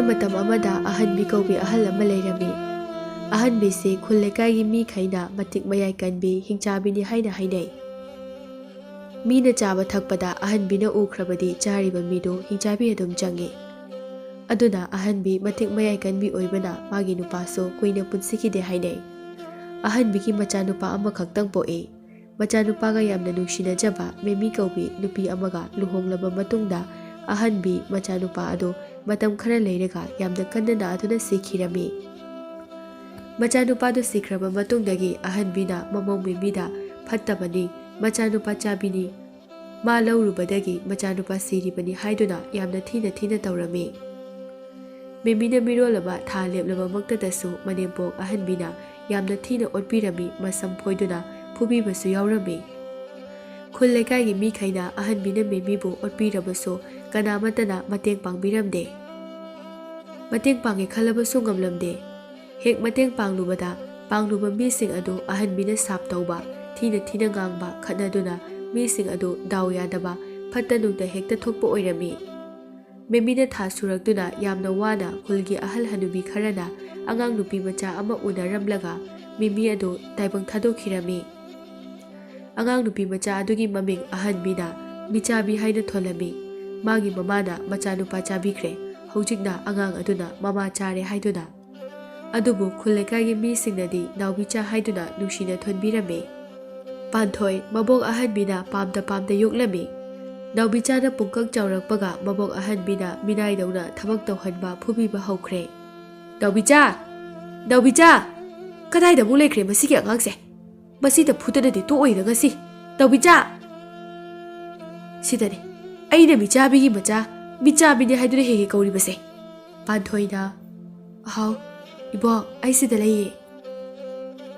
ꯃꯇꯝ ꯑꯃꯗ ꯑꯍꯟꯕꯤ ꯀꯧꯕꯤ ꯑꯍꯜ ꯑꯃ ꯂꯩꯔꯝꯃꯤ꯫ ꯑꯍꯟꯕꯤꯁꯤ ꯈꯨꯜ ꯂꯩꯀꯥꯏꯒꯤ ꯃꯤꯈꯩꯅ ꯃꯇꯤꯛ ꯃꯌꯥꯏ ꯀꯟꯕꯤ ꯍꯤꯡꯆꯥꯕꯤꯅꯤ ꯍꯥꯏꯅ ꯍꯥꯏꯅꯩ꯫ ꯃꯤꯅ ꯆꯥꯕ ꯊꯛꯄꯗ ꯑꯍꯟꯕꯤꯅ ꯎꯈ꯭ꯔꯕꯗꯤ ꯆꯥꯔꯤꯕ ꯃꯤꯗꯨ ꯍꯤꯡꯆꯥꯕꯤ ꯑꯗꯨꯝ ꯆꯪꯏ꯫ ꯑꯗꯨꯅ ꯑꯍꯟꯕꯤ ꯃꯇꯤꯛ ꯃꯌꯥꯏ ꯀꯟꯕꯤ ꯑꯣꯏꯕꯅ ꯃꯥꯒꯤ ꯅꯨꯄꯥꯁꯨ ꯀꯨꯏꯅ ꯄꯨꯟꯁꯤꯈꯤꯗꯦ ꯍꯥꯏꯅꯩ꯫ ꯑꯍꯟꯕꯤꯒꯤ ꯃꯆꯥꯅꯨꯄꯥ ꯑꯃꯈꯛꯇꯪ ꯄꯣꯛꯏ꯫ ꯃꯆꯥꯅꯨꯄꯥꯒ ꯌꯥꯝꯅ ꯅꯨꯡꯁꯤꯅꯖꯕ ꯃꯦꯃꯤ ꯀꯧꯕꯤ ꯅꯨꯄꯤ ꯑꯃꯒ ꯂꯨꯍꯣꯡꯂꯕ ꯃꯇꯨꯡꯗ ꯑꯍꯟꯕꯤ ꯃꯆꯥꯅꯨꯄꯥ ꯑꯗꯨ ꯃꯇꯝ ꯈꯔ ꯂꯩꯔꯒ ꯌꯥꯝꯅ ꯀꯟꯅ ꯅꯥꯗꯨꯅ ꯁꯤꯈꯤꯔꯝꯃꯤ꯫ ꯃꯆꯥꯅꯨꯄꯥꯗꯨ ꯁꯤꯈ꯭ꯔꯕ ꯃꯇꯨꯡꯗꯒꯤ ꯑꯍꯟꯕꯤꯅ ꯃꯃꯧ ꯃꯦꯃꯤꯗ ꯐꯠꯇꯕꯅꯤ, ꯃꯆꯥꯅꯨꯄꯥ ꯆꯥꯕꯤꯅꯤ, ꯃꯥ ꯂꯧꯔꯨꯕꯗꯒꯤ ꯃꯆꯥꯅꯨꯄꯥ ꯁꯤꯔꯤꯕꯅꯤ ꯍꯥꯏꯗꯨꯅ ꯌꯥꯝꯅ ꯊꯤꯅ ꯇꯧꯔꯝꯃꯤ꯫ ꯃꯦꯃꯤꯅ ꯃꯤꯔꯣꯜꯂꯕ ꯊꯥ ꯂꯦꯞꯂꯕꯃꯛꯇꯗꯁꯨ ꯃꯅꯦꯝꯄꯣꯛ ꯑꯍꯟꯕꯤꯅ ꯌꯥꯝꯅ ꯊꯤꯅ ꯑꯣꯠꯄꯤꯔꯝꯃꯤ, ꯃꯁꯝ ꯐꯣꯏꯗꯨꯅ ꯐꯨꯕꯤꯕꯁꯨ ꯌꯥꯎꯔꯝꯃꯤ꯫ ꯈꯨꯜ ꯂꯩꯀꯥꯏꯒꯤ ꯃꯤꯈꯩꯅ ꯑꯍꯟꯕꯤꯅ ꯃꯦꯃꯤꯕꯨ ꯑꯣꯠꯄꯤꯔꯕꯁꯨ ꯀꯅꯥꯃꯠꯇꯅ ꯃꯇꯦꯡ ꯄꯥꯡꯕꯤꯔꯝꯗꯦ꯫ ꯃꯇꯦꯡ ꯄꯥꯡꯒꯦ ꯈꯜꯂꯕꯁꯨ ꯉꯝꯂꯝꯗꯦ꯫ ꯍꯦꯛ ꯃꯇꯦꯡ ꯄꯥꯡꯂꯨꯕ ꯃꯤꯁꯤꯡ ꯑꯗꯨ ꯑꯍꯟꯕꯤꯅ ꯁꯥꯞ ꯇꯧꯕ, ꯊꯤꯅ ꯉꯥꯡꯕ, ꯈꯠꯅꯗꯨꯅ ꯃꯤꯁꯤꯡ ꯑꯗꯨ ꯗꯥꯎ ꯌꯥꯗꯕ, ꯐꯠꯇ ꯅꯨꯡꯗ ꯍꯦꯛꯇ ꯊꯣꯛꯄ ꯑꯣꯏꯔꯝꯃꯤ꯫ ꯃꯦꯃꯤꯅ ꯊꯥ ꯁꯨꯔꯛꯇꯨꯅ ꯌꯥꯝꯅ ꯋꯥꯅ ꯈꯨꯜꯒꯤ ꯑꯍꯜ ꯍꯅꯨꯕꯤ ꯈꯔꯅ ꯑꯉꯥꯡ ꯅꯨꯄꯤ ꯃꯆꯥ ꯑꯃ ꯎꯅꯔꯝꯂꯒ ꯃꯦꯃꯤ ꯑꯗꯨ ꯇꯥꯏꯕꯪ ꯊꯥꯗꯣꯛꯈꯤꯔꯝꯃꯤ꯫ ꯑꯉꯥꯡ ꯅꯨꯄꯤ ꯃꯆꯥ ꯑꯗꯨꯒꯤ ꯃꯃꯤꯡ ꯑꯍꯟꯕꯤꯅ ꯃꯤꯆꯥꯕꯤ ꯍꯥꯏꯅ ꯊꯣꯜꯂꯝꯃꯤ꯫ ꯃꯥꯒꯤ ꯃꯃꯥꯅ ꯃꯆꯥꯅꯨꯄꯥ ꯆꯥꯕꯤꯈ꯭ꯔꯦ, ꯍꯧꯖꯤꯛꯅ ꯑꯉꯥꯡ ꯑꯗꯨꯅ ꯃꯃꯥ ꯆꯥꯔꯦ ꯍꯥꯏꯗꯨꯅ꯫ ꯑꯗꯨꯕꯨ ꯈꯨꯜ ꯂꯩꯀꯥꯏꯒꯤ ꯃꯤꯁꯤꯡꯅꯗꯤ ꯅꯥꯎꯕꯤꯆꯥ ꯍꯥꯏꯗꯨꯅ ꯅꯨꯡꯁꯤꯅ ꯊꯣꯟꯕꯤꯔꯝꯃꯤ꯫ ꯄꯥꯟꯊꯣꯏ ꯃꯕꯣꯛ ꯑꯍꯟꯕꯤꯅ ꯄꯥꯝꯗ ꯌꯣꯛꯂꯝꯃꯤ꯫ ꯅꯥꯎꯕꯤꯆꯥꯅ ꯄꯨꯡꯀꯛ ꯆꯥꯎꯔꯛꯄꯒ ꯃꯕꯣꯛ ꯑꯍꯟꯕꯤꯅ ꯃꯤꯅꯥꯏꯗꯧꯅ ꯊꯕꯛ ꯇꯧꯍꯟꯕ, ꯐꯨꯕꯤꯕ ꯍꯧꯈ꯭ꯔꯦ꯫ ꯅꯥꯎꯕꯤꯆꯥ! ꯀꯗꯥꯏꯗ ꯑꯃꯨꯛ ꯂꯩꯈ꯭ꯔꯦ ꯃꯁꯤꯒꯤ ꯑꯉꯥꯡꯁꯦ? ꯃꯁꯤꯗ ꯐꯨꯗꯅꯗꯤ ꯇꯣꯛꯑꯣꯏꯗ ꯉꯁꯤ꯫ ꯅꯥꯎꯕꯤꯆꯥ! ꯁꯤꯗꯅꯤ, ꯑꯩꯅ ꯃꯤꯆꯥꯕꯤꯒꯤ ꯃꯆꯥ, ꯃꯤꯆꯥꯕꯤꯅꯤ ꯍꯥꯏꯗꯨꯅ ꯍꯦꯛ ꯀꯧꯔꯤꯕꯁꯦ꯫ ꯄꯥꯟꯊꯣꯏꯅ, ꯍꯥꯎ ꯏꯕꯣꯛ, ꯑꯩ ꯁꯤꯗ ꯂꯩꯌꯦ꯫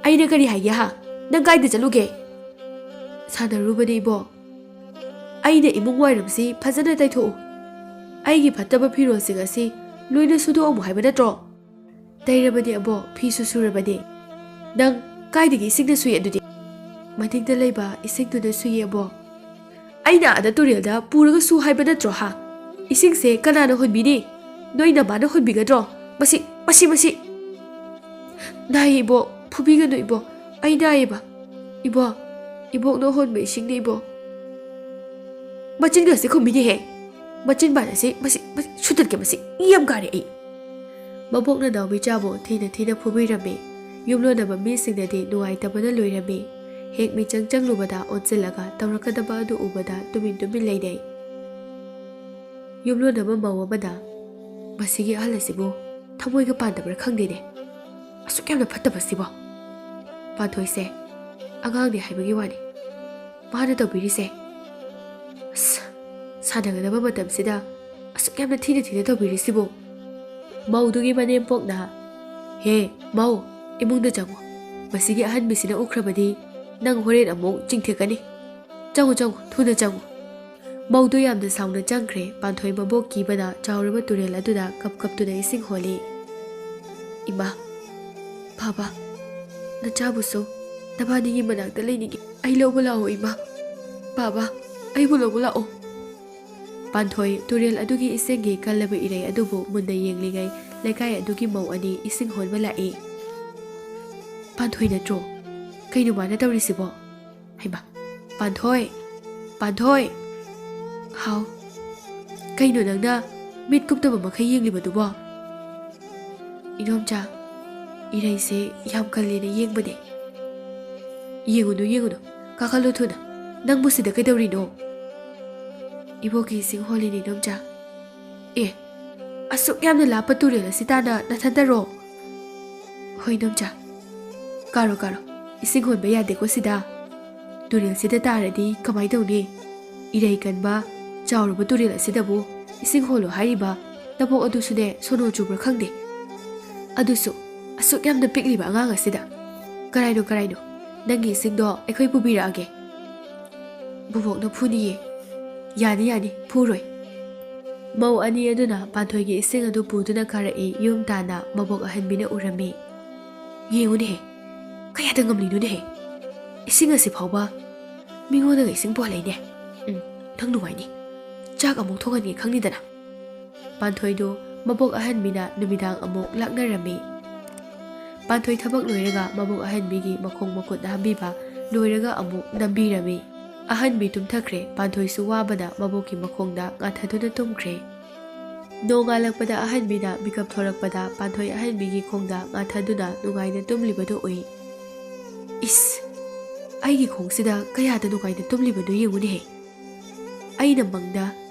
ꯑꯩꯅ ꯀꯔꯤ ꯍꯥꯏꯒꯦ ꯍꯥ? ꯅꯪ ꯀꯥꯏꯗ ꯆꯠꯂꯨꯒꯦ? ꯁꯥꯟꯅꯔꯨꯕꯅꯦ ꯏꯕꯣꯛ꯫ ꯑꯩꯅ ꯏꯃꯨꯡ ꯋꯥꯏꯔꯝꯁꯤ ꯐꯖꯅ ꯇꯩꯊꯣꯛꯎ, ꯑꯩꯒꯤ ꯐꯠꯇꯕ ꯐꯤꯔꯣꯜꯁꯤꯡ ꯑꯁꯤ ꯂꯣꯏꯅ ꯁꯨꯗꯣꯛꯑꯝꯃꯨ ꯍꯥꯏꯕ ꯅꯠꯇ꯭ꯔꯣ? ꯇꯩꯔꯕꯅꯤ ꯑꯕꯣꯛ, ꯐꯤꯁꯨ ꯁꯨꯔꯕꯅꯤ꯫ ꯅꯪ ꯀꯥꯏꯗꯒꯤ ꯏꯁꯤꯡꯅ ꯁꯨꯏ ꯑꯗꯨꯗꯤ? ꯃꯅꯤꯡꯗ ꯂꯩꯕ ꯏꯁꯤꯡꯗꯨꯅ ꯁꯨꯏ ꯑꯕꯣꯛ꯫ ꯑꯩꯅ ꯑꯥꯗ ꯇꯨꯔꯦꯜꯗ ꯄꯨꯔꯒ ꯁꯨ ꯍꯥꯏꯕ ꯅꯠꯇ꯭ꯔꯣ ꯍꯥ? ꯏꯁꯤꯡꯁꯦ ꯀꯅꯥꯅ ꯍꯣꯟꯕꯤꯅꯤ? ꯅꯣꯏ ꯅꯃꯥꯅ ꯍꯣꯟꯕꯤꯒꯗ꯭ꯔꯣ? ꯃꯁꯤ! ꯅꯥꯏꯌꯦ ꯏꯕꯣꯛ, ꯐꯨꯕꯤꯒꯅꯨ ꯏꯕꯣꯛ, ꯑꯩ ꯅꯥꯏꯌꯦꯕ꯫ ꯏꯕꯣꯛꯅ ꯍꯣꯟꯕ ꯏꯁꯤꯡꯅꯤ ꯏꯕꯣꯛ꯫ ꯃꯆꯤꯟꯒꯁꯦ ꯈꯨꯝꯕꯤꯅꯦꯍꯦ, ꯃꯆꯤꯟ ꯕꯥꯟꯅꯁꯤ ꯃꯁꯤ ꯁꯨꯇꯠꯀꯦ ꯃꯁꯤ, ꯏ ꯌꯥꯝ ꯀꯥꯔꯦ ꯑꯩ꯫ ꯃꯕꯣꯛꯅ ꯅꯥꯎꯕꯤꯆꯥꯕꯨ ꯊꯤꯅ ꯐꯨꯕꯤꯔꯝꯃꯤ꯫ ꯌꯨꯝꯂꯣꯟꯅꯕ ꯃꯤꯁꯤꯡꯅꯗꯤ ꯅꯨꯡꯉꯥꯏꯇꯕꯅ ꯂꯣꯏꯔꯝꯃꯤ꯫ ꯍꯦꯛ ꯃꯤꯆꯪ ꯆꯪꯂꯨꯕꯗ ꯑꯣꯟꯁꯤꯜꯂꯒ ꯇꯧꯔꯛꯀꯗꯕ ꯑꯗꯨ ꯎꯕꯗ ꯇꯨꯃꯤꯟ ꯂꯩꯅꯩ꯫ ꯌꯨꯝꯂꯣꯟꯅꯕ ꯃꯧ ꯑꯃꯅ, ꯃꯁꯤꯒꯤ ꯑꯍꯜ ꯑꯁꯤꯕꯨ ꯊꯃꯣꯏꯒ ꯄꯥꯟꯗꯕ꯭ꯔꯥ ꯈꯪꯗꯦꯅꯦ, ꯑꯁꯨꯛ ꯌꯥꯝꯅ ꯐꯠꯇꯕꯁꯤꯕꯣ꯫ ꯄꯥꯟꯊꯣꯏꯁꯦ ꯑꯉꯥꯡꯅꯦ ꯍꯥꯏꯕꯒꯤ ꯋꯥꯅꯤ, ꯃꯥꯅ ꯇꯧꯕꯤꯔꯤꯁꯦ ꯁꯥꯟꯅꯒꯗꯕ ꯃꯇꯝꯁꯤꯗ ꯑꯁꯨꯛ ꯌꯥꯝꯅ ꯊꯤꯅ ꯇꯧꯕꯤꯔꯤꯁꯤꯕꯨ꯫ ꯃꯧꯗꯨꯒꯤ ꯃꯅꯦꯝꯄꯣꯛꯅ, ꯍꯦ ꯃꯧ, ꯏꯃꯨꯡꯗ ꯆꯪꯉꯨ, ꯃꯁꯤꯒꯤ ꯑꯍꯟꯕꯤꯁꯤꯅ ꯎꯈ꯭ꯔꯕꯗꯤ ꯅꯪ ꯍꯣꯔꯦꯟ ꯑꯃꯨꯛ ꯆꯤꯡꯊꯦꯛꯀꯅꯤ꯫ ꯆꯪꯉꯨ ꯊꯨꯅ ꯆꯪꯉꯨ꯫ ꯃꯧꯗꯨ ꯌꯥꯝꯅ ꯁꯥꯎꯅ ꯆꯪꯈ꯭ꯔꯦ꯫ ꯄꯥꯟꯊꯣꯏ ꯃꯕꯣꯛ ꯀꯤꯕꯅ ꯆꯥꯎꯔꯕ ꯇꯨꯔꯦꯜ ꯑꯗꯨꯗ ꯀꯞꯇꯨꯅ ꯏꯁꯤꯡ ꯍꯣꯜꯂꯤ꯫ ꯏꯃꯥ, ꯕꯥꯕꯥ, ꯅꯆꯥꯕꯨꯁꯨ ꯅꯕꯥꯅꯤꯒꯤ ꯃꯅꯥꯛꯇ ꯂꯩꯅꯤꯡꯉꯤ, ꯑꯩ ꯂꯧꯕ ꯂꯥꯛꯑꯣ ꯏꯃꯥ, ꯕꯥꯕꯥ, ꯑꯩꯕꯨ ꯂꯧꯕ ꯂꯥꯛꯑꯣ꯫ ꯄꯥꯟꯊꯣꯏ ꯇꯨꯔꯦꯜ ꯑꯗꯨꯒꯤ ꯏꯁꯤꯡꯒꯤ ꯀꯜꯂꯕ ꯏꯔꯩ ꯑꯗꯨꯕꯨ ꯃꯨꯟꯅ ꯌꯦꯡꯂꯤꯉꯩ ꯂꯩꯀꯥꯏ ꯑꯗꯨꯒꯤ ꯃꯧ ꯑꯅꯤ ꯏꯁꯤꯡ ꯍꯣꯟꯕ ꯂꯥꯛꯏ꯫ ꯄꯥꯟꯊꯣꯏ ꯅꯠꯇ꯭ꯔꯣ? ꯀꯩꯅꯣ ꯃꯥꯅ ꯇꯧꯔꯤꯁꯤꯕꯣ? ꯍꯩꯃꯥ, ꯄꯥꯟꯊꯣꯏ! ꯍꯥꯎ, ꯀꯩꯅꯣ ꯅꯪꯅ ꯃꯤꯠ ꯀꯨꯞꯇꯕ ꯃꯈꯩ ꯌꯦꯡꯂꯤꯕꯗꯨꯕꯣ? ꯏꯗꯣꯝꯆꯥ, ꯏꯔꯩꯁꯦ ꯌꯥꯝ ꯀꯜꯂꯦꯅ ꯌꯦꯡꯕꯅꯦ꯫ ꯌꯦꯡꯉꯨꯅꯨ, ꯀꯥꯈꯠꯂꯨ ꯊꯨꯅ, ꯅꯪꯕꯨ ꯁꯤꯗ ꯀꯩꯗꯧꯔꯤꯅꯣ? ꯏꯕꯣꯛꯀꯤ ꯏꯁꯤꯡ ꯍꯣꯜꯂꯤꯅꯦ ꯏꯗꯣꯝꯆꯥ꯫ ꯑꯦ, ꯑꯁꯨꯛ ꯌꯥꯝꯅ ꯂꯥꯞꯄ ꯇꯨꯔꯦꯜ ꯑꯁꯤ ꯇꯥꯅ ꯅꯊꯟꯇꯔꯣ? ꯍꯣꯏ ꯏꯗꯣꯝꯆꯥ, ꯀꯥꯔꯣ, ꯏꯁꯤꯡ ꯍꯣꯟꯕ ꯌꯥꯗꯦꯀꯣ ꯁꯤꯗ꯫ ꯇꯨꯔꯦꯜꯁꯤꯗ ꯇꯥꯔꯗꯤ ꯀꯃꯥꯏ ꯇꯧꯅꯤ? ꯏꯔꯩ ꯀꯟꯕ ꯆꯥꯎꯔꯕ ꯇꯨꯔꯦꯜ ꯑꯁꯤꯗꯕꯨ ꯏꯁꯤꯡ ꯍꯣꯜꯂꯣ ꯍꯥꯏꯔꯤꯕ ꯅꯕꯣꯛ ꯑꯗꯨꯁꯨꯅꯦ ꯁꯣꯅꯣ ꯆꯨꯕ꯭ꯔꯥ ꯈꯪꯗꯦ꯫ ꯑꯗꯨꯁꯨ ꯑꯁꯨꯛ ꯌꯥꯝꯅ ꯄꯤꯛꯂꯤꯕ ꯑꯉꯥꯡ ꯑꯁꯤꯗ꯫ ꯀꯔꯥꯏꯅꯣ, ꯅꯪꯒꯤ ꯏꯁꯤꯡꯗꯣ ꯑꯩꯈꯣꯏ ꯄꯨꯕꯤꯔꯛꯑꯒꯦ꯫ ꯕꯨꯕꯣꯛꯅ ꯐꯨꯅꯤꯌꯦ꯫ ꯌꯥꯅꯤ, ꯐꯨꯔꯣꯏ꯫ ꯃꯧ ꯑꯅꯤ ꯑꯗꯨꯅ ꯄꯥꯟꯊꯣꯏꯒꯤ ꯏꯁꯤꯡ ꯑꯗꯨ ꯄꯨꯗꯨꯅ ꯀꯥꯔꯛꯏ꯫ ꯌꯨꯝ ꯇꯥꯟꯅ ꯃꯕꯣꯛ ꯑꯍꯟꯕꯤꯅ ꯎꯔꯝꯃꯤ꯫ ꯌꯦꯡꯉꯨꯅꯦꯍꯦ, ꯀꯌꯥꯗ ꯉꯝꯂꯤꯅꯣꯅꯦꯍꯦ, ꯏꯁꯤꯡ ꯑꯁꯤ ꯐꯥꯎꯕ ꯃꯤꯉꯣꯟꯗꯒ ꯏꯁꯤꯡ ꯄꯨꯍꯜꯂꯛꯏꯅꯦ꯫ ꯅꯪ ꯅꯨꯡꯉꯥꯏꯅꯤ, ꯆꯥꯛ ꯑꯃꯨꯛ ꯊꯣꯡꯍꯟꯒꯦ ꯈꯪꯅꯤꯗꯅ꯫ ꯄꯥꯟꯊꯣꯏꯗꯨ ꯃꯕꯣꯛ ꯑꯍꯟꯕꯤꯅ ꯅꯨꯃꯤꯗꯥꯡ ꯑꯃꯨꯛ ꯂꯥꯛꯅꯔꯝꯃꯤ꯫ ꯄꯥꯟꯊꯣꯏ ꯊꯕꯛ ꯂꯣꯏꯔꯒ ꯃꯕꯣꯛ ꯑꯍꯟꯕꯤꯒꯤ ꯃꯈꯣꯡ ꯃꯈꯨꯠ ꯅꯥꯟꯕꯤꯕ ꯂꯣꯏꯔꯒ ꯑꯃꯨꯛ ꯅꯝꯕꯤꯔꯝꯃꯤ꯫ ꯑꯍꯟꯕꯤ ꯇꯨꯝꯊꯈ꯭ꯔꯦ꯫ ꯄꯥꯟꯊꯣꯏꯁꯨ ꯋꯥꯕꯅ ꯃꯕꯣꯛꯀꯤ ꯃꯈꯣꯡꯗ ꯉꯥꯊꯗꯨꯅ ꯇꯨꯝꯈ꯭ꯔꯦ꯫ ꯅꯣꯡꯉꯥꯜꯂꯛꯄꯗ ꯑꯍꯟꯕꯤꯅ ꯃꯤꯀꯞ ꯊꯣꯔꯛꯄꯗ ꯄꯥꯟꯊꯣꯏ ꯑꯍꯟꯕꯤꯒꯤ ꯈꯣꯡꯗ ꯉꯥꯊꯗꯨꯅ ꯅꯨꯡꯉꯥꯏꯅ ꯇꯨꯝꯂꯤꯕꯗꯨ ꯎꯏ꯫ ꯏꯁ! ꯑꯩꯒꯤ ꯈꯣꯡꯁꯤꯗ ꯀꯌꯥꯗ ꯅꯨꯡꯉꯥꯏꯅ ꯇꯨꯝꯂꯤꯕꯅꯣ ꯌꯦꯡꯉꯨꯅꯦꯍꯦ꯫ ꯑꯩꯅ ꯃꯪꯗ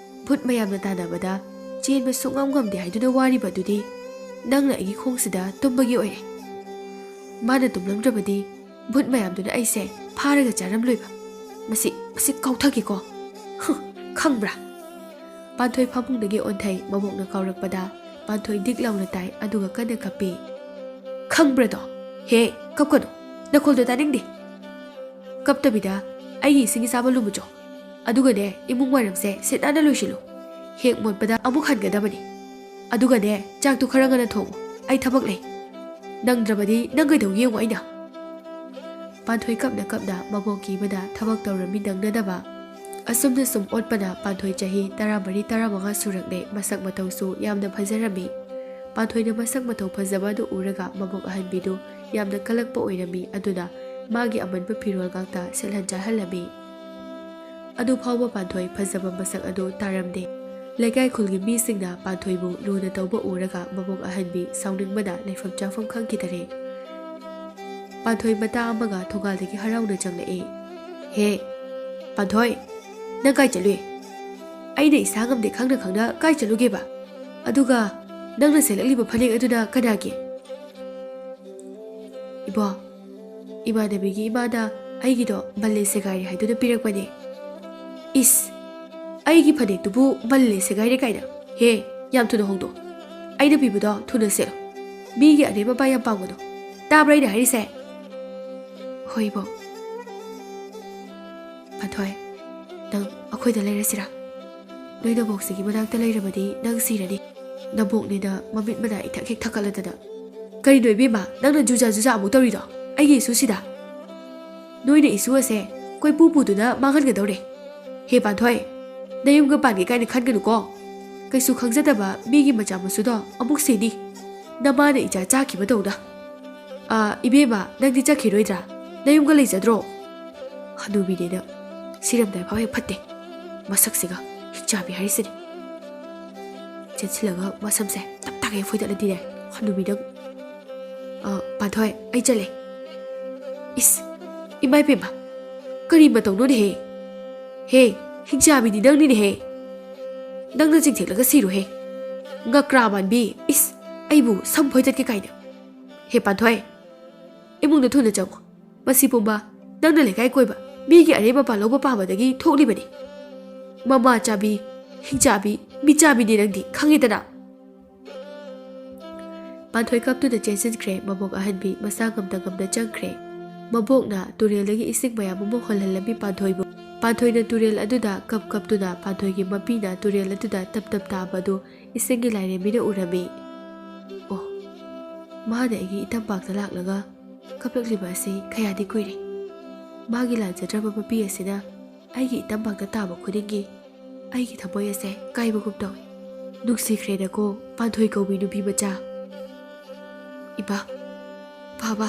ꯚꯨꯠ ꯃꯌꯥꯝꯅ ꯇꯥꯟꯅꯕꯗ ꯆꯦꯟꯕ ꯁꯨꯡꯉꯝ ꯉꯝꯗꯦ ꯍꯥꯏꯗꯨꯅ ꯋꯥꯔꯤꯕꯗꯨꯗꯤ ꯅꯪꯅ ꯑꯩꯒꯤ ꯈꯣꯡꯁꯤꯗ ꯇꯨꯝꯕꯒꯤ ꯑꯣꯏꯔꯦ꯫ ꯃꯥꯅ ꯇꯨꯝꯂꯝꯗ꯭ꯔꯕꯗꯤ ꯚꯨꯠ ꯃꯌꯥꯝꯗꯨꯅ ꯑꯩꯁꯦ ꯐꯥꯔꯒ ꯆꯥꯔꯝꯂꯣꯏꯕ꯫ ꯃꯁꯤ ꯀꯥꯎꯊꯒꯦꯀꯣ꯫ ꯈꯪꯕ꯭ꯔꯥ? ꯄꯥꯟꯊꯣꯏ ꯐꯃꯨꯡꯗꯒꯤ ꯑꯣꯟꯊꯩ꯫ ꯃꯕꯣꯛꯅ ꯀꯥꯎꯔꯛꯄꯗ ꯄꯥꯟꯊꯣꯏ ꯗꯤꯛ ꯂꯥꯎꯅ ꯇꯥꯏ ꯑꯗꯨꯒ ꯀꯟꯅ ꯀꯞꯄꯤ꯫ ꯈꯪꯕ꯭ꯔꯗꯣ? ꯍꯦ, ꯀꯞꯀꯅꯨ, ꯅꯈꯣꯜꯗꯣ ꯇꯥꯅꯤꯡꯗꯦ꯫ ꯀꯞꯇꯕꯤꯗ ꯑꯩꯒꯤ ꯏꯁꯤꯡ ꯏꯆꯥꯕ ꯂꯨꯝꯃꯨꯆꯣ, ꯑꯗꯨꯒꯅꯦ ꯏꯃꯨꯡ ꯋꯥꯏꯔꯝꯁꯦ ꯁꯤꯠ ꯅꯥꯟꯅ ꯂꯣꯏꯁꯤꯜꯂꯨ꯫ ꯍꯦꯛ ꯃꯣꯠꯄꯗ ꯑꯃꯨꯛ ꯍꯟꯒꯗꯕꯅꯤ꯫ ꯑꯗꯨꯒꯅꯦ ꯆꯥꯛꯇꯨ ꯈꯔ ꯉꯟꯅ ꯊꯣꯡꯉꯨ, ꯑꯩ ꯊꯕꯛ ꯂꯩ꯫ ꯅꯪꯗ꯭ꯔꯕꯗꯤ ꯅꯪ ꯀꯩꯗꯧ ꯌꯦꯡꯉꯨ ꯑꯩꯅ꯫ ꯄꯥꯟꯊꯣꯏ ꯀꯞꯅ ꯀꯞꯅ ꯃꯕꯣꯛ ꯀꯤꯕꯗ ꯊꯕꯛ ꯇꯧꯔꯝꯃꯤ ꯅꯪꯅꯗꯕ꯫ ꯑꯁꯨꯝꯅ ꯁꯨꯝ ꯑꯣꯠꯄꯅ ꯄꯥꯟꯊꯣꯏ ꯆꯍꯤ 14-15 ꯁꯨꯔꯛꯂꯦ꯫ ꯃꯁꯛ ꯃꯇꯧꯁꯨ ꯌꯥꯝꯅ ꯐꯖꯔꯝꯃꯤ꯫ ꯄꯥꯟꯊꯣꯏꯅ ꯃꯁꯛ ꯃꯇꯧ ꯐꯖꯕ ꯑꯗꯨ ꯎꯔꯒ ꯃꯕꯣꯛ ꯑꯍꯟꯕꯤꯗꯨ ꯌꯥꯝꯅ ꯀꯜꯂꯛꯄ ꯑꯣꯏꯔꯝꯃꯤ꯫ ꯑꯗꯨꯅ ꯃꯥꯒꯤ ꯑꯃꯟꯕ ꯐꯤꯔꯣꯜ ꯉꯥꯛꯇ ꯁꯦꯠꯍꯟ ꯆꯥꯍꯜꯂꯝꯃꯤ꯫ ꯑꯗꯨ ꯐꯥꯎꯕ ꯄꯥꯟꯊꯣꯏ ꯐꯖꯕ ꯃꯁꯛ ꯑꯗꯨ ꯇꯥꯔꯝꯗꯦ꯫ ꯂꯩꯀꯥꯏ ꯈꯨꯜꯒꯤ ꯃꯤꯁꯤꯡꯅ ꯄꯥꯟꯊꯣꯏꯕꯨ ꯂꯨꯅ ꯇꯧꯕ ꯎꯔꯒ ꯃꯕꯣꯛ ꯑꯍꯟꯕꯤ ꯁꯥꯎꯅꯤꯡꯕꯅ ꯂꯩꯐꯝ ꯆꯥꯐꯝ ꯈꯪꯈꯤꯗꯔꯦ꯫ ꯄꯥꯟꯊꯣꯏ ꯃꯇꯥ ꯑꯃꯒ ꯊꯣꯡꯒꯥꯜꯗꯒꯤ ꯍꯔꯥꯎꯅ ꯆꯪꯂꯛꯏ꯫ ꯍꯦ, ꯄꯥꯟꯊꯣꯏ, ꯅꯪ ꯀꯥꯏ ꯆꯠꯂꯨꯏ? ꯑꯩꯅ ꯏꯁꯥ ꯉꯝꯗꯦ ꯈꯪꯅ ꯈꯪꯅ ꯀꯥꯏ ꯆꯠꯂꯨꯒꯦꯕ? ꯑꯗꯨꯒ ꯅꯪꯅ ꯁꯦꯠꯂꯛꯂꯤꯕ ꯐꯅꯦꯛ ꯑꯗꯨꯅ ꯀꯅꯥꯒꯤ? ꯏꯕꯣ, ꯏꯃꯥꯟꯅꯕꯤꯒꯤ ꯏꯃꯥꯅ ꯑꯩꯒꯤꯗꯣ ꯕꯜꯂꯦ ꯁꯦꯒꯥꯏꯔꯦ ꯍꯥꯏꯗꯨꯅ ꯄꯤꯔꯛꯄꯅꯦ꯫ ꯏꯁ! ꯑꯩꯒꯤ ꯐꯅꯦꯛꯇꯨꯕꯨ ꯕꯜꯂꯦ ꯁꯦꯒꯥꯏꯔꯦ ꯀꯥꯏꯅ? ꯍꯦ, ꯌꯥꯝ ꯊꯨꯅ ꯍꯣꯡꯗꯣ꯫ ꯑꯩꯅ ꯄꯤꯕꯗꯣ ꯊꯨꯅ ꯁꯦꯠꯂꯣ꯫ ꯃꯤꯒꯤ ꯑꯔꯦꯝ ꯑꯄꯥ ꯌꯥꯝ ꯄꯥꯝꯒꯅꯨ꯫ ꯇꯥꯕ꯭ꯔꯥ ꯑꯩꯅ ꯍꯥꯏꯔꯤꯁꯦ? ꯍꯣꯏ ꯏꯕꯣ꯫ ꯄꯥꯟꯊꯣꯏ, ꯅꯪ ꯑꯩꯈꯣꯏꯗ ꯂꯩꯔꯁꯤꯔꯥ? ꯅꯣꯏ ꯅꯕꯣꯛꯁꯤꯒꯤ ꯃꯅꯥꯛꯇ ꯂꯩꯔꯕꯗꯤ ꯅꯪ ꯁꯤꯔꯅꯤ꯫ ꯅꯕꯣꯛꯅꯤꯅ ꯃꯃꯤꯠ ꯃꯅꯥ ꯏꯊꯛ ꯍꯦꯛ ꯊꯛꯀꯠꯂꯗꯅ꯫ ꯀꯔꯤꯅꯣ ꯏꯕꯦꯝꯃ, ꯅꯪꯅ ꯖꯨꯖꯥ ꯖꯨꯖꯥ ꯑꯃꯨꯛ ꯇꯧꯔꯤꯗꯣ? ꯑꯩꯒꯤ ꯏꯁꯨꯁꯤꯗ ꯅꯣꯏꯅ ꯏꯁꯨ ꯑꯁꯦ ꯀꯣꯏꯄꯨ ꯄꯨꯗꯨꯅ ꯃꯥꯡꯍꯟꯒꯗꯧꯔꯦ꯫ ꯍꯦ ꯄꯥꯟꯊꯣꯏ, ꯅꯌꯨꯝꯒ ꯄꯥꯟꯒꯦ ꯀꯥꯏꯅ ꯈꯟꯒꯅꯨꯀꯣ꯫ ꯀꯩꯁꯨ ꯈꯪꯖꯗꯕ ꯃꯤꯒꯤ ꯃꯆꯥ ꯃꯁꯨꯗꯣ ꯑꯃꯨꯛ ꯁꯤꯅꯤ, ꯅꯃꯥꯅ ꯏꯆꯥ ꯆꯥꯈꯤꯕꯗꯧꯅ꯫ ꯏꯕꯦꯝꯃ, ꯅꯪꯗꯤ ꯆꯠꯈꯤꯔꯣꯏꯗ꯭ꯔꯥ? ꯅꯌꯨꯝꯒ ꯂꯩꯖꯗ꯭ꯔꯣ? ꯍꯅꯨꯕꯤꯅꯦꯅ ꯁꯤꯔꯝꯗꯥꯏ ꯐꯥꯎ ꯍꯦꯛ ꯐꯠꯇꯦ꯫ ꯃꯁꯛꯁꯤꯒ ꯍꯤꯡꯆꯥꯕꯤ ꯍꯥꯏꯔꯤꯁꯤꯅꯤ꯫ ꯆꯦꯟꯁꯤꯜꯂꯒ ꯃꯁꯝꯁꯦ ꯇꯞ ꯇꯥꯒꯩ ꯐꯣꯏꯗꯠꯂꯗꯤꯅꯦ ꯍꯅꯨꯕꯤ ꯅꯪ꯫ ꯄꯥꯟꯊꯣꯏ, ꯑꯩ ꯆꯠꯂꯦ꯫ ꯏꯁ! ꯏꯃꯥꯏ ꯄꯦꯝꯃ, ꯀꯔꯤ ꯃꯇꯧꯅꯣꯅꯦꯍꯦ? ꯍꯦ, ꯍꯤꯡꯆꯥꯕꯤꯗꯤ ꯅꯪꯅꯤꯅꯦꯍꯦ꯫ ꯅꯪꯅ ꯆꯤꯡꯊꯦꯛꯂꯒ ꯁꯤꯔꯣꯍꯦ, ꯉꯀ꯭ꯔꯥ ꯃꯥꯟꯕꯤ꯫ ꯏꯁ! ꯑꯩꯕꯨ ꯁꯝ ꯐꯣꯏꯗꯠꯀꯦ ꯀꯥꯏꯅ꯫ ꯍꯦ ꯄꯥꯟꯊꯣꯏ, ꯏꯃꯨꯡꯗ ꯊꯨꯅ ꯆꯪꯉꯨ꯫ ꯃꯁꯤ ꯄꯨꯝꯕ ꯅꯪꯅ ꯂꯩꯀꯥꯏ ꯀꯣꯏꯕ ꯃꯤꯒꯤ ꯑꯔꯦꯝ ꯑꯄꯥ ꯂꯧꯕ ꯄꯥꯝꯕꯗꯒꯤ ꯊꯣꯛꯂꯤꯕꯅꯤ꯫ ꯃꯃꯥ ꯆꯥꯕꯤ, ꯍꯤꯡꯆꯥꯕꯤ, ꯃꯤꯆꯥꯕꯤꯅꯤ ꯅꯪꯗꯤ, ꯈꯪꯉꯦꯗꯅ꯫ ꯄꯥꯟꯊꯣꯏ ꯀꯞꯇꯨꯅ ꯆꯦꯟꯁꯤꯟꯈ꯭ꯔꯦ꯫ ꯃꯕꯣꯛ ꯑꯍꯟꯕꯤ ꯃꯁꯥ ꯉꯝꯅ ꯉꯝꯅ ꯆꯪꯈ꯭ꯔꯦ꯫ ꯃꯕꯣꯛꯅ ꯇꯨꯔꯦꯜꯗꯒꯤ ꯏꯁꯤꯡ ꯃꯌꯥꯝ ꯑꯃ ꯍꯣꯜꯍꯜꯂꯝꯃꯤ ꯄꯥꯟꯊꯣꯏꯕꯨ꯫ ꯄꯥꯟꯊꯣꯏꯅ ꯇꯨꯔꯦꯜ ꯑꯗꯨꯗ ꯀꯞꯇꯨꯅ ꯄꯥꯟꯊꯣꯏꯒꯤ ꯃꯄꯤꯅ ꯇꯨꯔꯦꯜ ꯑꯗꯨꯗ ꯇꯞ ꯇꯞ ꯇꯥꯕ ꯑꯗꯨ ꯏꯁꯤꯡꯒꯤ ꯂꯥꯏꯔꯦꯝꯕꯤꯅ ꯎꯔꯝꯃꯤ꯫ ꯑꯣ, ꯃꯥꯅ ꯑꯩꯒꯤ ꯏꯇꯝꯄꯥꯛꯇ ꯂꯥꯛꯂꯒ ꯀꯞꯂꯛꯂꯤꯕ ꯑꯁꯤ ꯀꯌꯥꯗꯤ ꯀꯨꯏꯔꯦ꯫ ꯃꯥꯒꯤ ꯂꯥꯟꯖꯗ꯭ꯔꯕ ꯃꯄꯤ ꯑꯁꯤꯅ ꯑꯩꯒꯤ ꯏꯇꯝꯄꯥꯛꯇ ꯇꯥꯕ ꯈꯨꯗꯤꯡꯒꯤ ꯑꯩꯒꯤ ꯊꯃꯣꯏ ꯑꯁꯦ ꯀꯥꯏꯕꯒꯨꯝ ꯇꯧꯏ꯫ ꯅꯨꯡꯁꯤꯈ꯭ꯔꯦꯗꯀꯣ ꯄꯥꯟꯊꯣꯏ ꯀꯧꯕꯤ ꯅꯨꯄꯤ ꯃꯆꯥ꯫ ꯏꯃꯥ, ꯕꯥꯕꯥ,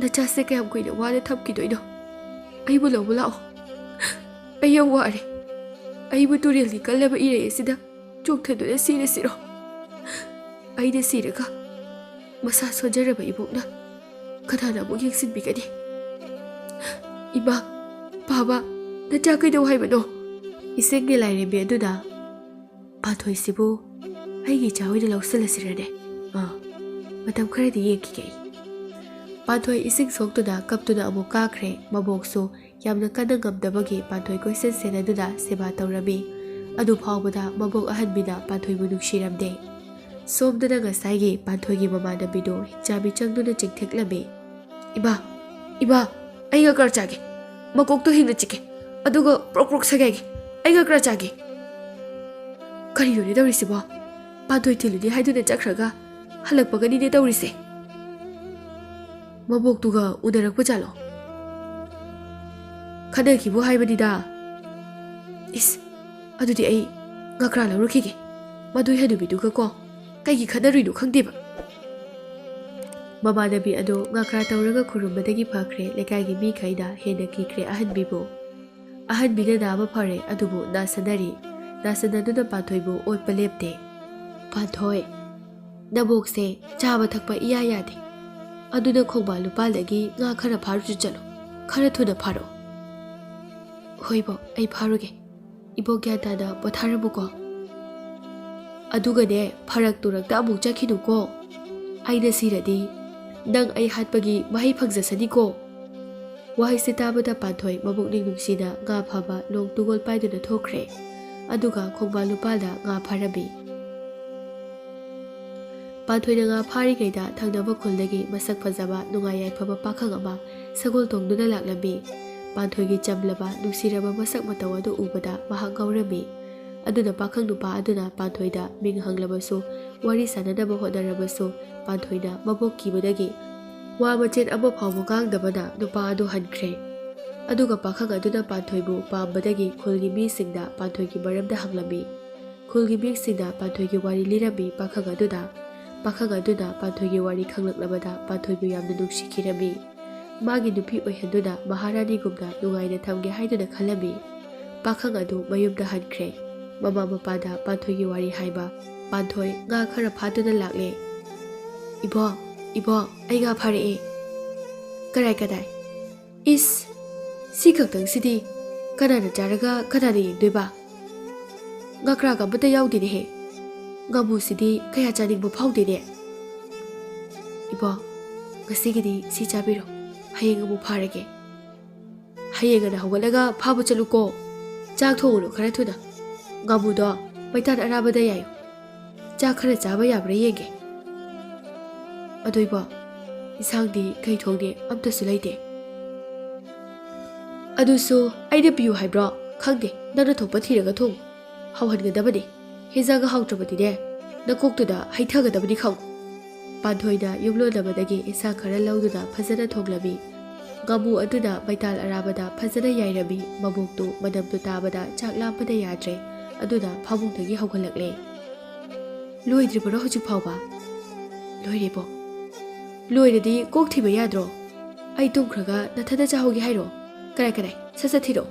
ꯅꯆꯥꯁꯦ ꯀꯌꯥꯝ ꯀꯨꯏꯅ ꯋꯥꯅ ꯊꯝꯈꯤꯗꯣꯏꯅꯣ? ꯑꯩꯕꯨ ꯂꯧꯕ ꯂꯥꯛꯑꯣ꯫ ꯑꯩ ꯌꯥꯝ ꯋꯥꯔꯦ꯫ ꯑꯩꯕꯨ ꯇꯨꯔꯦꯜꯒꯤ ꯀꯜꯂꯕ ꯏꯔꯩ ꯑꯁꯤꯗ ꯆꯣꯡꯊꯗꯨꯅ ꯁꯤꯔꯁꯤꯔꯣ? ꯑꯩꯅ ꯁꯤꯔꯒ ꯃꯁꯥ ꯁꯣꯟꯖꯔꯕ ꯏꯕꯣꯛꯅ ꯀꯅꯥꯅ ꯑꯃꯨꯛ ꯌꯦꯡꯁꯤꯟꯕꯤꯒꯅꯤ? ꯏꯃꯥ, ꯕꯥꯕꯥ, ꯅꯆꯥ ꯀꯩꯗꯧ ꯍꯥꯏꯕꯅꯣ? ꯏꯁꯤꯡꯒꯤ ꯂꯥꯏꯔꯦꯝꯕꯤ ꯑꯗꯨꯅ ꯄꯥꯟꯊꯣꯏꯁꯤꯕꯨ ꯑꯩꯒꯤ ꯏꯆꯥ ꯑꯣꯏꯅ ꯂꯧꯁꯤꯜꯂꯁꯤꯔꯅꯦ? ꯃꯇꯝ ꯈꯔꯗꯤ ꯌꯦꯡꯈꯤꯒꯦ ꯑꯩ꯫ ꯄꯥꯟꯊꯣꯏ ꯏꯁꯤꯡ ꯁꯣꯛꯇꯨꯅ ꯀꯞꯇꯨꯅ ꯑꯃꯨꯛ ꯀꯥꯈ꯭ꯔꯦ꯫ ꯃꯕꯣꯛꯁꯨ ꯌꯥꯝꯅ ꯀꯟꯅ ꯉꯝꯗꯕꯒꯤ ꯄꯥꯟꯊꯣꯏ ꯀꯣꯏꯁꯦꯟ ꯁꯦꯟꯅꯗꯨꯅ ꯁꯦꯕꯥ ꯇꯧꯔꯝꯃꯤ꯫ ꯑꯗꯨ ꯐꯥꯎꯕꯗ ꯃꯕꯣꯛ ꯑꯍꯟꯕꯤꯅ ꯄꯥꯟꯊꯣꯏꯕꯨ ꯅꯨꯡꯁꯤꯔꯝꯗꯦ꯫ ꯁꯣꯝꯗꯅ ꯉꯁꯥꯏꯒꯤ ꯄꯥꯟꯊꯣꯏꯒꯤ ꯃꯃꯥꯟꯅꯕꯤꯗꯨ ꯍꯤꯡꯆꯥꯕꯤ ꯆꯪꯗꯨꯅ ꯆꯤꯡꯊꯦꯛꯂꯝꯃꯤ꯫ ꯏꯃꯥ, ꯏꯃꯥ, ꯑꯩ ꯉꯀ꯭ꯔꯥ ꯆꯥꯒꯦ꯫ ꯃꯀꯣꯛꯇꯣ ꯍꯤꯡꯅ ꯆꯤꯛꯀꯦ, ꯑꯗꯨꯒ ꯄ꯭ꯔꯣꯛ ꯄ꯭ꯔꯣꯛ ꯁꯦꯒꯥꯏꯒꯦ꯫ ꯑꯩ ꯉꯀ꯭ꯔꯥ ꯆꯥꯒꯦ꯫ ꯀꯔꯤꯅꯣꯅꯦ ꯇꯧꯔꯤꯁꯤꯕꯣ? ꯄꯥꯟꯊꯣꯏ ꯊꯤꯜꯂꯨꯅꯤ ꯍꯥꯏꯗꯨꯅ ꯆꯠꯈ꯭ꯔꯒ ꯍꯜꯂꯛꯄꯒꯅꯤꯅꯦ ꯇꯧꯔꯤꯁꯦ꯫ ꯃꯕꯣꯛꯇꯨꯒ ꯎꯅꯔꯛꯄ ꯖꯥꯠꯂꯣ? ꯈꯟꯅꯈꯤꯕꯨ ꯍꯥꯏꯕꯅꯤꯗ꯫ ꯏꯁ! ꯑꯗꯨꯗꯤ ꯑꯩ ꯉꯀ꯭ꯔꯥ ꯂꯧꯔꯨꯈꯤꯒꯦ꯫ ꯃꯗꯨ ꯍꯅꯨꯕꯤꯗꯨꯒꯀꯣ ꯀꯩꯒꯤ ꯈꯠꯅꯔꯨꯏꯅꯣ ꯈꯪꯗꯦꯕ ꯃꯃꯥꯟꯅꯕꯤ ꯑꯗꯨ ꯉꯥꯀ꯭ꯔꯥ ꯇꯧꯔꯒ ꯈꯨꯔꯨꯝꯕꯗꯒꯤ ꯐꯈ꯭ꯔꯦ ꯂꯩꯀꯥꯏꯒꯤ ꯃꯤꯈꯩꯅ ꯍꯦꯟꯅ ꯀꯤꯈ꯭ꯔꯦ ꯑꯍꯟꯕꯤꯕꯨ ꯑꯍꯟꯕꯤꯅ ꯅꯥꯕ ꯐꯔꯦ ꯑꯗꯨꯕꯨ ꯅꯥꯁꯟꯅꯔꯤ ꯅꯥꯁꯟꯅꯗꯨꯅ ꯄꯥꯟꯊꯣꯏꯕꯨ ꯑꯣꯠꯄ ꯂꯦꯞꯇꯦ ꯄꯥꯟꯊꯣꯏ ꯅꯕꯣꯛꯁꯦ ꯆꯥꯕ ꯊꯛꯄ ꯏꯌꯥ ꯌꯥꯗꯦ ꯑꯗꯨꯅ ꯈꯣꯡꯕꯥꯜ ꯂꯨꯄꯥꯜꯗꯒꯤ ꯉꯥ ꯈꯔ ꯐꯥꯔꯨꯆꯣ ꯆꯠꯂꯣ ꯈꯔ ꯊꯨꯅ ꯐꯥꯔꯛꯑꯣ ꯍꯣꯏꯕꯣ ꯑꯩ ꯐꯥꯔꯨꯒꯦ ꯏꯕꯣꯛ ꯒ꯭ꯌꯥꯟ ꯇꯥꯅ ꯄꯣꯊꯥꯔꯝꯃꯨꯀꯣ ꯑꯗꯨꯒꯅꯦ ꯐꯔꯛ ꯇꯨꯔꯛꯇ ꯑꯃꯨꯛ ꯆꯠꯈꯤꯅꯨꯀꯣ ꯑꯩꯅ ꯁꯤꯔꯗꯤ ꯅꯪ ꯑꯩ ꯍꯥꯠꯄꯒꯤ ꯃꯍꯩ ꯐꯪꯖꯁꯅꯤꯀꯣ ꯋꯥꯍꯩꯁꯦ ꯇꯥꯕꯗ ꯄꯥꯟꯊꯣꯏ ꯃꯕꯨꯛꯅꯤꯡ ꯅꯨꯡꯁꯤꯅ ꯉꯥ ꯐꯥꯕ ꯂꯣꯡ ꯇꯨꯒꯣꯜ ꯄꯥꯏꯗꯨꯅ ꯊꯣꯛꯈ꯭ꯔꯦ ꯑꯗꯨꯒ ꯈꯣꯡꯕꯥꯜ ꯂꯨꯄꯥꯜꯗ ꯉꯥ ꯐꯥꯔꯝꯃꯤ ꯄꯥꯟꯊꯣꯏꯅ ꯉꯥ ꯐꯥꯔꯤꯉꯩꯗ ꯊꯪꯅꯕ ꯈꯨꯜꯗꯒꯤ ꯃꯁꯛ ꯐꯖꯕ ꯅꯨꯡꯉꯥꯏ ꯌꯥꯏꯐꯕ ꯄꯥꯈꯪ ꯑꯃ ꯁꯒꯣꯜ ꯇꯣꯡꯗꯨꯅ ꯂꯥꯛꯂꯝꯃꯤ ꯄꯥꯟꯊꯣꯏꯒꯤ ꯆꯝꯂꯕ ꯅꯨꯡꯁꯤꯔꯕ ꯃꯁꯛ ꯃꯇꯧ ꯑꯗꯨ ꯎꯕꯗ ꯃꯍꯥꯛ ꯉꯥꯎꯔꯝꯃꯤ ꯑꯗꯨꯅ ꯄꯥꯈꯪ ꯅꯨꯄꯥ ꯑꯗꯨꯅ ꯄꯥꯟꯊꯣꯏꯗ ꯃꯤꯡ ꯍꯪꯂꯕꯁꯨ ꯋꯥꯔꯤ ꯁꯥꯟꯅꯅꯕ ꯍꯣꯠꯅꯔꯕꯁꯨ ꯄꯥꯟꯊꯣꯏꯅ ꯃꯕꯣꯛ ꯀꯤꯕꯗꯒꯤ ꯋꯥ ꯃꯆꯦꯠ ꯑꯃ ꯐꯥꯎꯕ ꯉꯥꯡꯗꯕꯅ ꯅꯨꯄꯥ ꯑꯗꯨ ꯍꯟꯈ꯭ꯔꯦ ꯑꯗꯨꯒ ꯄꯥꯈꯪ ꯑꯗꯨꯅ ꯄꯥꯟꯊꯣꯏꯕꯨ ꯄꯥꯝꯕꯗꯒꯤ ꯈꯨꯜꯒꯤ ꯃꯤꯁꯤꯡꯗ ꯄꯥꯟꯊꯣꯏꯒꯤ ꯃꯔꯝꯗ ꯍꯪꯂꯝꯃꯤ ꯈꯨꯜꯒꯤ ꯃꯤꯁꯤꯡꯅ ꯄꯥꯟꯊꯣꯏꯒꯤ ꯋꯥꯔꯤ ꯂꯤꯔꯝꯃꯤ ꯄꯥꯈꯪ ꯑꯗꯨꯅ ꯄꯥꯟꯊꯣꯏꯒꯤ ꯋꯥꯔꯤ ꯈꯪꯂꯛꯂꯕꯗ ꯄꯥꯟꯊꯣꯏꯕꯨ ꯌꯥꯝꯅ ꯅꯨꯡꯁꯤꯈꯤꯔꯝꯃꯤ ꯃꯥꯒꯤ ꯅꯨꯄꯤ ꯑꯣꯏꯍꯟꯗꯨꯅ ꯃꯍꯥꯔꯥꯅꯤꯒꯨꯝꯅ ꯅꯨꯡꯉꯥꯏꯅ ꯊꯝꯒꯦ ꯍꯥꯏꯗꯨꯅ ꯈꯜꯂꯝꯃꯤ ꯄꯥꯈꯪ ꯑꯗꯨ ꯃꯌꯨꯝꯗ ꯍꯟꯈ꯭ꯔꯦ ꯃꯃꯥ ꯃꯄꯥꯗ ꯄꯥꯟꯊꯣꯏꯒꯤ ꯋꯥꯔꯤ ꯍꯥꯏꯕ ꯄꯥꯟꯊꯣꯏ ꯉꯥ ꯈꯔ ꯐꯥꯗꯨꯅ ꯂꯥꯛꯂꯦ ꯏꯕꯣ ꯑꯩ ꯉꯥ ꯐꯥꯔꯛꯑꯦ ꯀꯗꯥꯏ ꯏꯁ ꯁꯤ ꯈꯛꯇꯪꯁꯤꯗꯤ ꯀꯅꯥꯅ ꯆꯥꯔꯒ ꯀꯅꯥꯅ ꯌꯦꯡꯗꯣꯏꯕ ꯉꯥꯀ꯭ꯔꯥꯒ ꯑꯃꯠꯇ ꯌꯥꯎꯗꯦꯅꯦꯍꯦ ꯉꯥꯃꯨꯁꯤꯗꯤ ꯀꯌꯥ ꯆꯥꯅꯤꯡꯕ ꯐꯥꯎꯗꯦꯅꯦ ꯏꯕꯣ ꯉꯁꯤꯒꯤꯗꯤ ꯁꯤ ꯆꯥꯕꯤꯔꯣ ꯍꯌꯦꯡ ꯑꯃꯨꯛ ꯐꯥꯔꯒꯦ ꯍꯌꯦꯡ ꯉꯟꯅ ꯍꯧꯒꯠꯂꯒ ꯐꯥꯕ ꯆꯠꯂꯨꯀꯣ ꯆꯥꯛ ꯊꯣꯡꯉꯨꯅꯨ ꯈꯔ ꯊꯨꯅ ꯉꯥꯃꯨꯗꯣ ꯃꯩꯇꯥꯟ ꯑꯔꯥꯕꯗ ꯌꯥꯏꯌꯨ ꯆꯥꯛ ꯈꯔ ꯆꯥꯕ ꯌꯥꯕ꯭ꯔꯥ ꯌꯦꯡꯒꯦ ꯑꯗꯣ ꯏꯕꯣ ꯏꯟꯁꯥꯡꯗꯤ ꯀꯩ ꯊꯣꯡꯅꯤ ꯑꯝꯇꯁꯨ ꯂꯩꯇꯦ ꯑꯗꯨꯁꯨ ꯑꯩꯅ ꯄꯤꯌꯨ ꯍꯥꯏꯕ꯭ꯔꯣ ꯈꯪꯗꯦ ꯅꯪꯅ ꯊꯣꯛꯄ ꯊꯤꯔꯒ ꯊꯣꯡꯉꯨ ꯍꯥꯎꯍꯟꯒꯗꯕꯅꯤ ꯍꯦꯟꯖꯥꯡꯒ ꯍꯥꯎꯇ꯭ꯔꯕꯗꯤꯅꯦ ꯅꯀꯣꯛꯇꯨꯗ ꯍꯩꯊꯒꯗꯕꯅꯤ ꯈꯪꯉꯨ ꯄꯥꯟꯊꯣꯏꯅ ꯌꯨꯝꯂꯣꯟꯅꯕꯗꯒꯤ ꯏꯟꯁꯥꯡ ꯈꯔ ꯂꯧꯗꯨꯅ ꯐꯖꯅ ꯊꯣꯡꯂꯝꯃꯤ ꯉꯥꯃꯨ ꯑꯗꯨꯅ ꯃꯩꯇꯥꯜ ꯑꯔꯥꯕꯗ ꯐꯖꯅ ꯌꯥꯏꯔꯝꯃꯤ ꯃꯕꯣꯛꯇꯨ ꯃꯅꯝꯗꯨ ꯇꯥꯕꯗ ꯆꯥꯛ ꯂꯥꯝꯕꯗ ꯌꯥꯗ꯭ꯔꯦ ꯑꯗꯨꯅ ꯐꯃꯨꯡꯗꯒꯤ ꯍꯧꯒꯠꯂꯛꯂꯦ ꯂꯣꯏꯗ꯭ꯔꯤꯕ꯭ꯔꯣ ꯍꯧꯖꯤꯛ ꯐꯥꯎꯕ ꯂꯣꯏꯔꯦꯕꯣ ꯂꯣꯏꯔꯗꯤ ꯀꯣꯛ ꯊꯤꯕ ꯌꯥꯗ꯭ꯔꯣ ꯑꯩ ꯇꯨꯝꯈ꯭ꯔꯒ ꯅꯊꯟꯗ ꯆꯥꯍꯧꯒꯦ ꯍꯥꯏꯔꯣ ꯀꯗꯥꯏ ꯁꯠ ꯊꯤꯔꯣ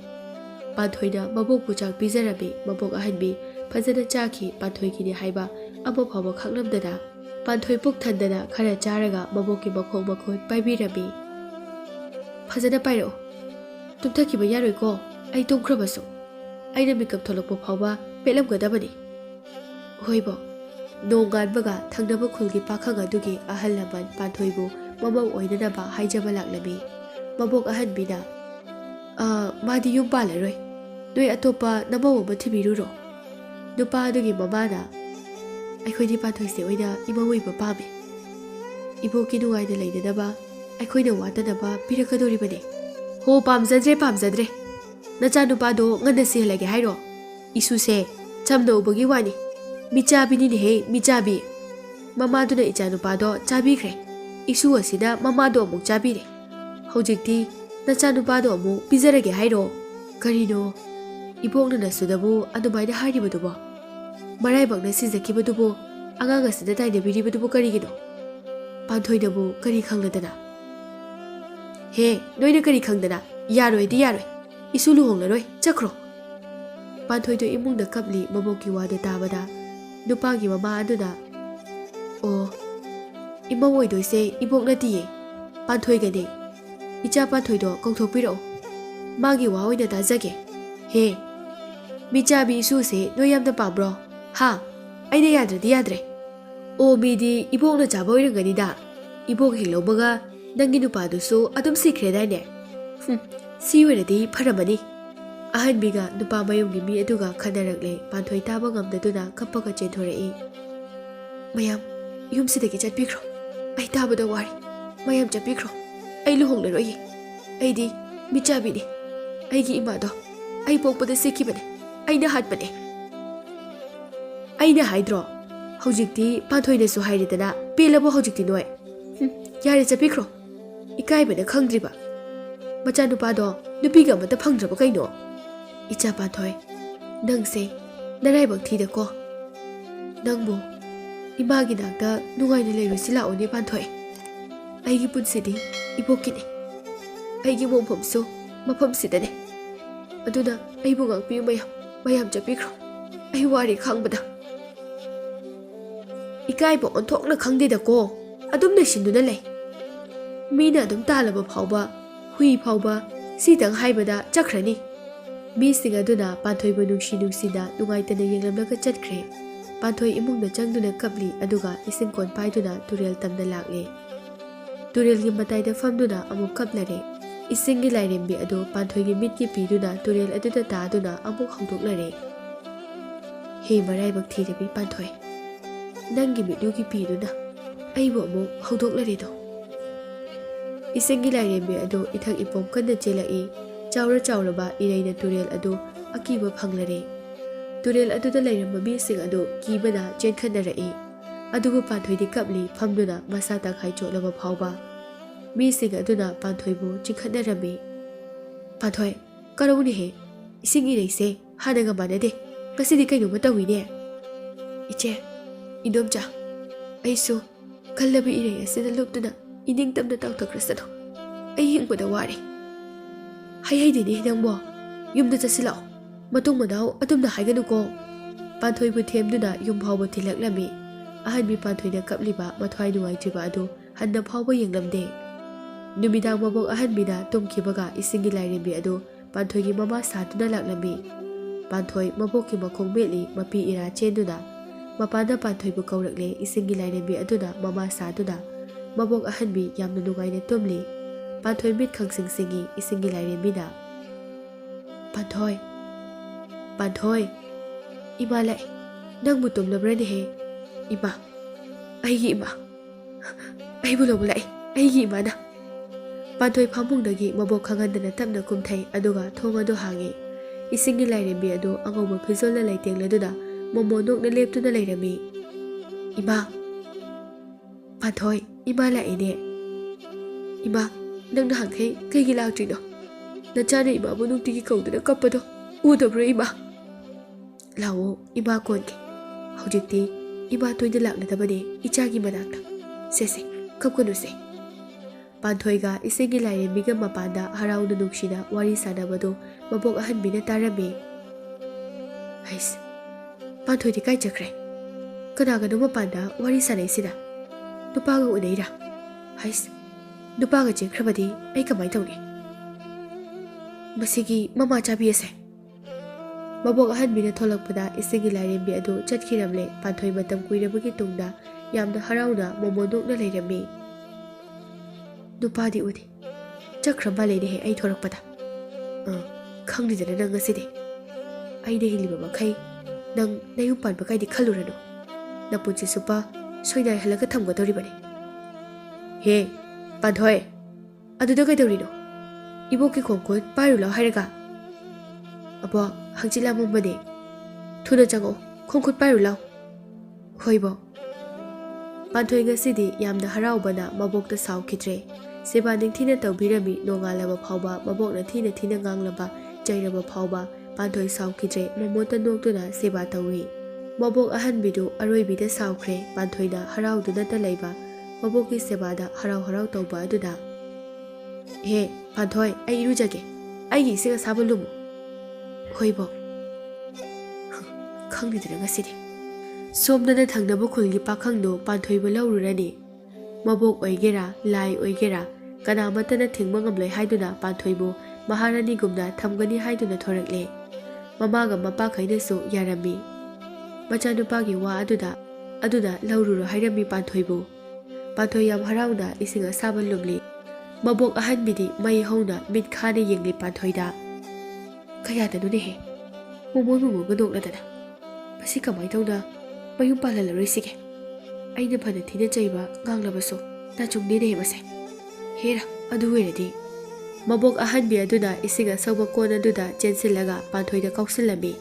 ꯄꯥꯟꯊꯣꯏꯅ ꯃꯕꯣꯛꯄꯨ ꯆꯥꯛ ꯄꯤꯖꯔꯝꯃꯤ ꯃꯕꯣꯛ ꯑꯍꯟꯕꯤ ꯐꯖꯅ ꯆꯥꯈꯤ ꯄꯥꯟꯊꯣꯏꯒꯤꯅꯤ ꯍꯥꯏꯕ ꯑꯃ ꯐꯥꯎꯕ ꯈꯪꯂꯝꯗꯅ ꯄꯥꯟꯊꯣꯏ ꯄꯨꯛ ꯊꯟꯗꯅ ꯈꯔ ꯆꯥꯔꯒ ꯃꯕꯣꯛꯀꯤ ꯃꯈꯣꯡ ꯃꯈꯨꯠ ꯄꯥꯏꯕꯤꯔꯝꯃꯤ ꯐꯖꯅ ꯄꯥꯏꯔꯛꯑꯣ ꯇꯨꯝꯊꯈꯤꯕ ꯌꯥꯔꯣꯏꯀꯣ ꯑꯩ ꯇꯨꯝꯈ꯭ꯔꯕꯁꯨ ꯑꯩꯅ ꯃꯤꯀꯞ ꯊꯣꯛꯂꯛꯄ ꯐꯥꯎꯕ ꯄꯦꯠꯂꯝꯒꯗꯕꯅꯤ ꯍꯣꯏꯕꯣ ꯅꯣꯡ ꯉꯥꯟꯕꯒ ꯊꯪꯅꯕ ꯈꯨꯜꯒꯤ ꯄꯥꯈꯪ ꯑꯗꯨꯒꯤ ꯑꯍꯜ ꯂꯃꯟ ꯄꯥꯟꯊꯣꯏꯕꯨ ꯃꯃꯧ ꯑꯣꯏꯅꯅꯕ ꯍꯥꯏꯖꯕ ꯂꯥꯛꯂꯝꯃꯤ ꯃꯕꯣꯛ ꯑꯍꯟꯕꯤꯅ ꯃꯥꯗꯤ ꯌꯨꯝ ꯄꯥꯜꯂꯔꯣꯏ ꯅꯣꯏ ꯑꯇꯣꯞꯄ ꯅꯃꯧ ꯑꯃ ꯊꯤꯕꯤꯔꯨꯔꯣ ꯅꯨꯄꯥ ꯑꯗꯨꯒꯤ ꯃꯃꯥꯅ ꯑꯩꯈꯣꯏꯗꯤ ꯄꯥꯟꯊꯣꯏꯁꯦ ꯑꯣꯏꯅ ꯏꯃꯧ ꯑꯣꯏꯕ ꯄꯥꯝꯃꯤ ꯏꯕꯣꯛꯀꯤ ꯅꯨꯡꯉꯥꯏꯅ ꯂꯩꯅꯅꯕ ꯑꯩꯈꯣꯏꯅ ꯋꯥꯗꯅꯕ ꯄꯤꯔꯛꯀꯗꯣꯔꯤꯕꯅꯤ ꯍꯣ ꯄꯥꯝꯖꯗ꯭ꯔꯦ ꯅꯆꯥꯅꯨꯄꯥꯗꯣ ꯉꯟꯅ ꯁꯤꯍꯜꯂꯒꯦ ꯍꯥꯏꯔꯣ ꯏꯁꯨꯁꯦ ꯆꯝꯅ ꯎꯕꯒꯤ ꯋꯥꯅꯤ ꯃꯤꯆꯥꯕꯤꯅꯤꯅꯦꯍꯦ ꯃꯤꯆꯥꯕꯤ ꯃꯃꯥꯗꯨꯅ ꯏꯆꯥꯅꯨꯄꯥꯗꯣ ꯆꯥꯕꯤꯈ꯭ꯔꯦ ꯏꯁꯨ ꯑꯁꯤꯅ ꯃꯃꯥꯗꯣ ꯑꯃꯨꯛ ꯆꯥꯕꯤꯔꯦ ꯍꯧꯖꯤꯛꯇꯤ ꯅꯆꯥꯅꯨꯄꯥꯗꯣ ꯑꯃꯨꯛ ꯄꯤꯖꯔꯒꯦ ꯍꯥꯏꯔꯣ ꯀꯔꯤꯅꯣ ꯏꯕꯣꯛꯅ ꯅꯁꯨꯗꯕꯨ ꯑꯗꯨꯃꯥꯏꯅ ꯍꯥꯏꯔꯤꯕꯗꯨꯕꯣ ꯃꯔꯥꯏꯕꯛꯅ ꯁꯤꯖꯈꯤꯕꯗꯨꯕꯨ ꯑꯉꯥꯡ ꯑꯁꯤꯗ ꯇꯥꯏꯅꯕꯤꯔꯤꯕꯗꯨꯕꯨ ꯀꯔꯤꯒꯤꯅꯣ ꯄꯥꯟꯊꯣꯏꯅꯕꯨ ꯀꯔꯤ ꯈꯪꯂꯗꯅ ꯍꯦ ꯅꯣꯏꯅ ꯀꯔꯤ ꯈꯪꯗꯅ ꯌꯥꯔꯣꯏ ꯏꯁꯨ ꯂꯨꯍꯣꯡꯂꯔꯣꯏ ꯆꯠꯈ꯭ꯔꯣ ꯄꯥꯟꯊꯣꯏꯗꯣ ꯏꯃꯨꯡꯗ ꯀꯞꯂꯤ ꯃꯕꯣꯛꯀꯤ ꯋꯥꯗꯨ ꯇꯥꯕꯗ ꯅꯨꯄꯥꯒꯤ ꯃꯃꯥ ꯑꯗꯨꯅ ꯑꯣ ꯏꯃꯧ ꯑꯣꯏꯗꯣꯏꯁꯦ ꯏꯕꯣꯛ ꯅꯠꯇꯤꯌꯦ ꯄꯥꯟꯊꯣꯏꯒꯅꯦ ꯏꯆꯥ ꯄꯥꯟꯊꯣꯏꯗꯣ ꯀꯧꯊꯣꯛꯄꯤꯔꯛꯑꯣ ꯃꯥꯒꯤ ꯋꯥ ꯑꯣꯏꯅ ꯇꯥꯖꯒꯦ ꯍꯦ ꯃꯤꯆꯥꯕꯤ ꯏꯁꯨꯁꯦ ꯅꯣꯏ ꯌꯥꯝꯅ ꯄꯥꯝꯕ꯭ꯔꯣ ꯍꯥ ꯑꯩꯅ ꯌꯥꯗ꯭ꯔꯗꯤ ꯌꯥꯗ꯭ꯔꯦ ꯑꯣ ꯃꯤꯗꯤ ꯏꯕꯣꯛꯅ ꯆꯥꯕ ꯑꯣꯏꯔꯝꯒꯅꯤꯗ ꯏꯕꯣꯛ ꯍꯦꯛ ꯂꯧꯕꯒ ꯅꯪꯒꯤ ꯅꯨꯄꯥꯗꯨꯁꯨ ꯑꯗꯨꯝ ꯁꯤꯈ꯭ꯔꯦꯗꯥꯏꯅꯦ ꯁꯤ ꯑꯣꯏꯔꯗꯤ ꯐꯔꯝꯃꯅꯤ ꯑꯍꯟꯕꯤꯒ ꯅꯨꯄꯥ ꯃꯌꯨꯝꯒꯤ ꯃꯤ ꯑꯗꯨꯒ ꯈꯟꯅꯔꯛꯂꯦ ꯄꯥꯟꯊꯣꯏ ꯇꯥꯕ ꯉꯝꯗꯗꯨꯅ ꯀꯞꯄꯒ ꯆꯦꯟꯊꯣꯔꯛꯏ ꯃꯌꯥꯝ ꯌꯨꯝꯁꯤꯗꯒꯤ ꯆꯠꯄꯤꯈ꯭ꯔꯣ ꯑꯩ ꯇꯥꯕꯗ ꯋꯥꯔꯤ ꯃꯌꯥꯝ ꯆꯠꯄꯤꯈ꯭ꯔꯣ ꯑꯩ ꯂꯨꯍꯣꯡꯂꯔꯣꯏꯌꯦ ꯑꯩꯗꯤ ꯃꯤꯆꯥꯕꯤꯅꯤ ꯑꯩꯒꯤ ꯏꯃꯥꯗꯣ ꯑꯩ ꯄꯣꯛꯄꯗ ꯁꯤꯈꯤꯕꯅꯦ ꯑꯩꯅ ꯍꯥꯠꯄꯅꯦ ꯑꯩꯅ ꯍꯥꯏꯗ꯭ꯔꯣ ꯍꯧꯖꯤꯛꯇꯤ ꯄꯥꯟꯊꯣꯏꯅꯁꯨ ꯍꯥꯏꯔꯦꯗꯅ ꯄꯦꯜꯂꯕꯣ ꯍꯧꯖꯤꯛꯇꯤ ꯅꯣꯏ ꯌꯥꯔꯦ ꯆꯠꯄꯤꯈ꯭ꯔꯣ ꯏꯀꯥꯏꯕꯅ ꯈꯪꯗ꯭ꯔꯤꯕ ꯃꯆꯥꯅꯨꯄꯥꯗꯣ ꯅꯨꯄꯤꯒ ꯑꯃꯠꯇ ꯐꯪꯗ꯭ꯔꯕ ꯀꯩꯅꯣ ꯏꯆꯥ ꯄꯥꯟꯊꯣꯏ ꯅꯪꯁꯦ ꯅꯔꯥꯏꯕꯛ ꯊꯤꯗꯀꯣ ꯅꯪꯕꯨ Imagi nakta nungaina leirusi laone Panthoi. Aigi punsidi ibokini. Aigi momphomsu mafamsidane. Aduna aibu ngakpiyu mayam japikro. Ai wari khangbada. Ikaibo onthokna khangdeda ko. Adum naisinduna lei. Mina adum talaba phauba, hui phauba, sidang haibada chakhrani. Mi singa duna Panthoi bu nungsina nungaitana yenglamlaga chatkre. Panthoi imungna changduna kapli aduga ising kon paiduna turel tamna lakle. Turel gi mataida famduna amuk kaplare. Ising gi lairembi adu Panthoi gi mitki piduna turel aduda taaduna amuk haudoklare. He marai bak thirabi Panthoi. Nangi mitlu gi piduna aibu amuk haudoklare do. Ising gi lairembi adu ithak ipom kanna chelai. Chauraba iraina turel adu akiba phanglare. Turel adu da lairamba mi sing adu kibana chenkhanarae. Adugu Panthoi di kapli phamduna masa ta khai cholaba phauba. Mi sing aduna Panthoi bu chikhanarami. Panthoi karawuni he ising ireise hanaga manade kasidi kaino matawine. Iche idomcha aisu kallabi ire asida luptuna ining tamna tawtakrasado. Ai hingbada wari. Hay dini nangbo yumda chasilao matung manau adumna haiganuko. Panthoi bu themduna yum phawba thilaklami. Ahanbi Panthoi na kapliba mathwai nuwaitriba adu hanna phawba yenglamde. Numidang mabok ahanbina tumkibaga isingi lairembi adu Panthoi gi mama satuna laklami. Panthoi mabok ki makhong meli mapi ira chenduna. Mapana Panthoi bu kaurakle isingi lairembi aduna mama satuna. Mabok ahanbi yamna nungaina tumli. Panthoi mit khangsing singi isingi lairembina. Panthoi ima lai nang bu tumlabrani he. Ima aigi ima aibu lobu lai aigi ima na. Panthoi phamungdagi mabok khangandana tamna kumthai aduga thong adu hangi. Isingi lairembi adu angoba phizola laitengladuna momo nokna leptuna lairami. Ima Panthoi ima lai ne. Ima nang nahang kay gilaw trino. Nachana ima bu nungtigi kauduna kappado udabro ima. Lawo ima konke. Hujikti ima toina laknadabane ichagi manakta. Sese kapkunu se. Panthoi ga isingi lairembiga mapanda harauna nungsina wari sanabado mabok ahanbina tarame. Hais Panthoi di kai chakre. Kanaga no mapanda wari sanaisina. Nupaga unaira. Hais Nupaga chenkhrabadi ai kamai tawni. Masigi mama chabiase. Mabok ahanbina tholakpada isingi lairembi adu chatkhiramle. Panthoi matam kuirabagi tungda yamna harauna momodokna lairami. Nupadi udi chakramba leine he ai thorakpada. Khanglidana nang ngasidi. Ai de hiliba makai nang nayum pan bakai di khalurano. Napunchi supa soinai halaga thamgadoribani. He Panthoi aduda kaidorino. Iboki khongkon pairula hairaga. Abo hangchila mumbane. Thuna chango khongkon pairula. Hoibo. Panthoi ngasidi yamna haraubana mabokta saukhitre. Seba ningthina tawbirami nongalaba phawba mabokna thina nganglaba chairaba phawba Panthoi saukhitre momota noktuna seba tawi. Mabok ahanbidu aroibida saukhre Panthoina harauduna ta leiba. Maboki sebada harau tauba aduda. He Panthoi ai irujage. Ai isiga sabalumu. Hoibo. Khanglidana ngasidi. Somdana thangnaba khulgi pakhangdo Panthoi bu laururani. Mabok oigera lai oigera kana matana thingma ngamloi haiduna Panthoi bu Maharani gumna thamgani haiduna thorakle. Mamaga mapa khainasu yarami. Machanupagi wa aduda laururu hairami Panthoi bu. Panthoi yam harauna isinga sabal lumli. Mabok ahanbidi mai hauna mit khane yengli Panthoida. Kaya tanune he. Momo gadokladana. Basi kamai tawna mayum palalaroi sige. Aina phana thina chaiba nganglabaso na chungni ne mase. Hera adu weredi. Mabok ahanbi aduna isinga sauba kon aduda chensilaga Panthoida kausilami.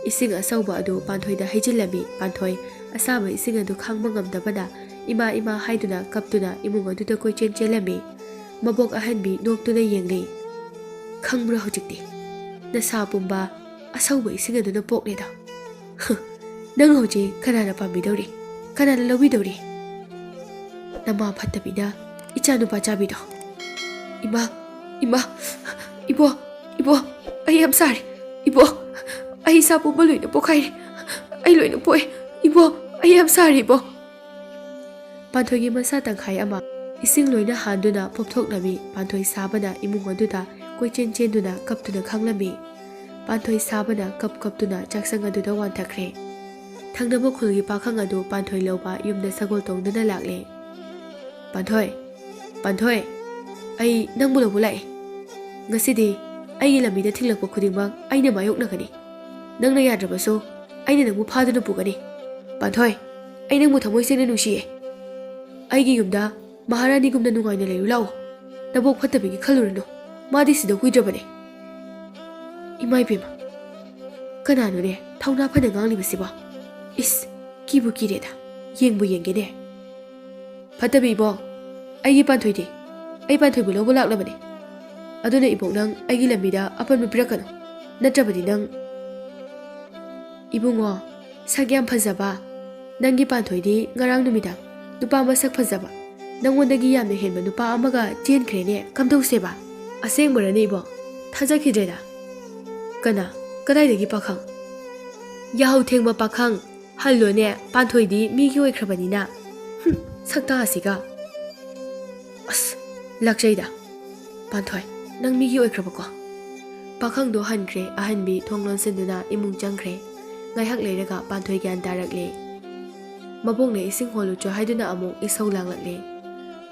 Isinga sauba adu Panthoida haijilami. Panthoi asaba isinga du khangba ngamdabana ima haiduna kaptuna imung aduda koi chelami. Mabok ahanbi noktuna yengli. Khangbra hojikti. Nasa pumba asauba isinga duna pokneda. Nang hoji kanana pambidori. Kanana lawidori. Nama fattabina icha nupa chabido. Ima, ibo, I am sorry. Ibo, I sapu baloy na pokay. Ay loy na poy. Ibo, I am sorry, ibo. Pantoy gi masa tangkhay ama ising loy na handuna popthok nami pantoy sabana imung aduda koi chen duna kaptuna khanglami. Pantoy sabana kaptuna jaksang aduda wan thakre. Thangnaba khulgi pakhang adu pantoy lawba yumda sagol tongduna lakle. Pantoy, ay nang bulay. Ngasidi ay lamida thinglakpa khudingmak aina mayok nakani. Nang na yadrabaso aina nangmu phaduna pugani. Pantoy, ay nangmu thamoy sengna nungsiye. Aigi yumda Maharani gumna nungaina leyu lao. Nabok phattabigi khalurano. Madi sida kuidrabane. Imai bima. Kanano ne thauna phana nganglibasiba. Is kibu kireda. Yengbu yengene. Phattabi bo. Aigi panthoi di. Ai panthoi bu lawba laklabane. Aduna ibok nang aigi lamida apan pirakano. Natrabadi nang Ibungo sagyam phajaba. Nangi panthoi di ngarang numidang nupa masak phajaba. Nangondagi yamna henba nupa amaga chenkrene kamdoseba. Asengbarane ibo. Thajakhidreda. Kana kadaidagi pakhang. Yahau thengba pakhang. Hallone panthoi di migi oikhrabanina. Sakta asiga. As lakjaida. Panthoi nang migi oikhrabako. Pakhang do hankre ahanbi thonglon senduna imung jangkre. Ngaihak leiraga panthoi gyan tarakle. Mabongne ising holu cho haiduna amung isau langlakle.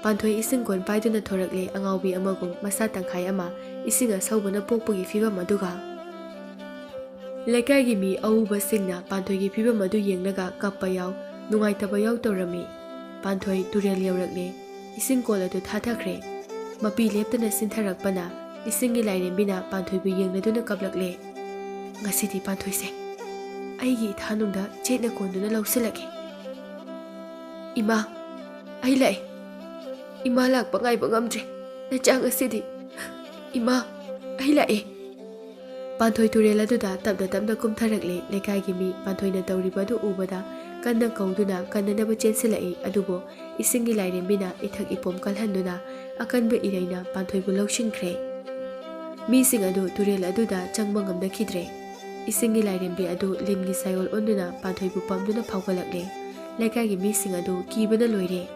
Panthoi ising gon paiduna thorakle angaubi amagum masa tangkhai ama isinga saubana pokpagi fibam aduga. Lekai gi mi auba singna panthoi gi fibam adu yengnaga kappa yaw nungaitaba yaw torami. Panthoi turel yawrakle ising kol adu thathakhre. Mapi leptana sintharakpana isingi lairembina panthoi bu yengnaduna kaplakle. Ngasidi panthoi se aigi thanungda chetna konduna lausilake. Ima, ai lai. Ima lakpa ngaiba ngamdre. Nachang asidi. Ima, ai lai. Panthoi turel aduda tabda kumtharakle lekai gi mi panthoi na tawriba du ubada kanna kauduna kanna naba chensilai adubo isingi lairembina ithak ipom kalhanduna akanba iraina panthoi bu lawshinkre. Mi sing adu turel aduda changba ngamdakidre. Isingi lairembi adu lingi sayol onduna panthoi bu pamduna phawgalakle. Lekai gi mi sing adu kibana loire.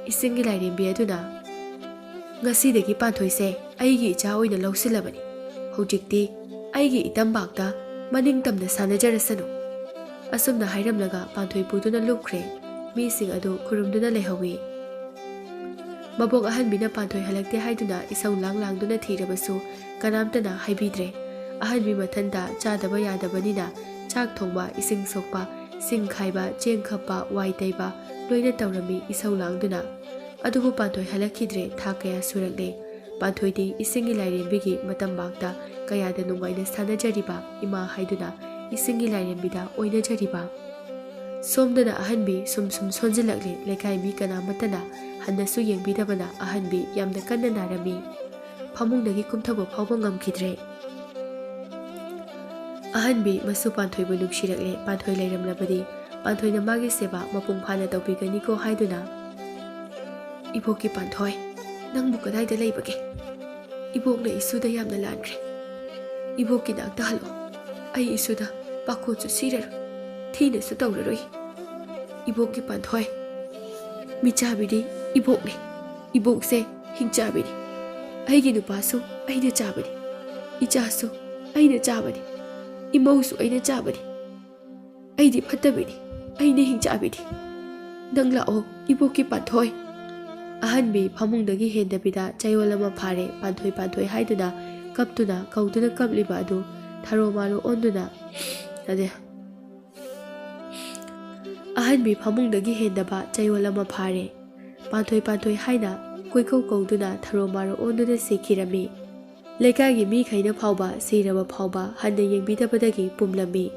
Isingi lairembi aduna ngasidagi panthoi se aigi icha oina lawsilabani. Hojikti aigi itambakta maning tamna sanajarasanu. Asumna hairamlaga panthoi puduna lukre. Mi sing adu khurumduna lehawi. Mabok ahanbina panthoi halakte haiduna isau langduna thirabasu kanamtana haibidre. Ahanbi mathanda chadaba yadabanina chak thongba ising sokpa sing khaiba cheng khappa wai taiba loina tawrami isau langduna. Adubu panthoi halakidre tha kaya surakle. Panthoi di isingi lairembigi matambakta kayada nungaina sanajariba ima haiduna isingi lairembida oinajariba. Somdana ahanbi sum sonjilakle lekai mi kana matana hannasu yengbidabana ahanbi yamna kanna narami. Phamungdagi kumthaba phawba ngamkidre. Ahanbi masu panthoi bu nungsirakle panthoi lairamlabadi panthoi na magi seba mapung phana tawbigani ko haiduna. Iboki panthoi nangbu kadaida leibage. Ibokna isuda yamna lankre. Iboki nakta halo. Ai isuda pakotsu siraru. Thina su tawraroi. Iboki panthoi. Michabidi ibokne. Ibokse hingchabidi. Aigi nupasu aina chabadi. Ichasu aina chabadi. Imausu aina chabadi. Aidi phattabidi. Aina hingchabidi. Nang lao iboki panthoi. Ahanbi phamungdagi hendabida chayolama phare panthoi haiduna kaptuna kauduna kapliba adu tharo maro onduna ade. Ahanbi phamungdagi hendaba chayolama phare panthoi haina koikau kauduna tharo maro onduna sekhirami. Lekagi mi khaina phawba siraba phawba hanna yengbidabadagi pumlami.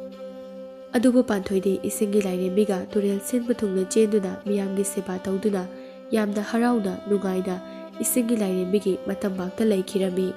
Adubu panthoi di isingi lairembiga turel sinba thungna chenduna miyamgi seba tawduna yamna harauna nungaina isingi lairembigi matambakta laikhirami.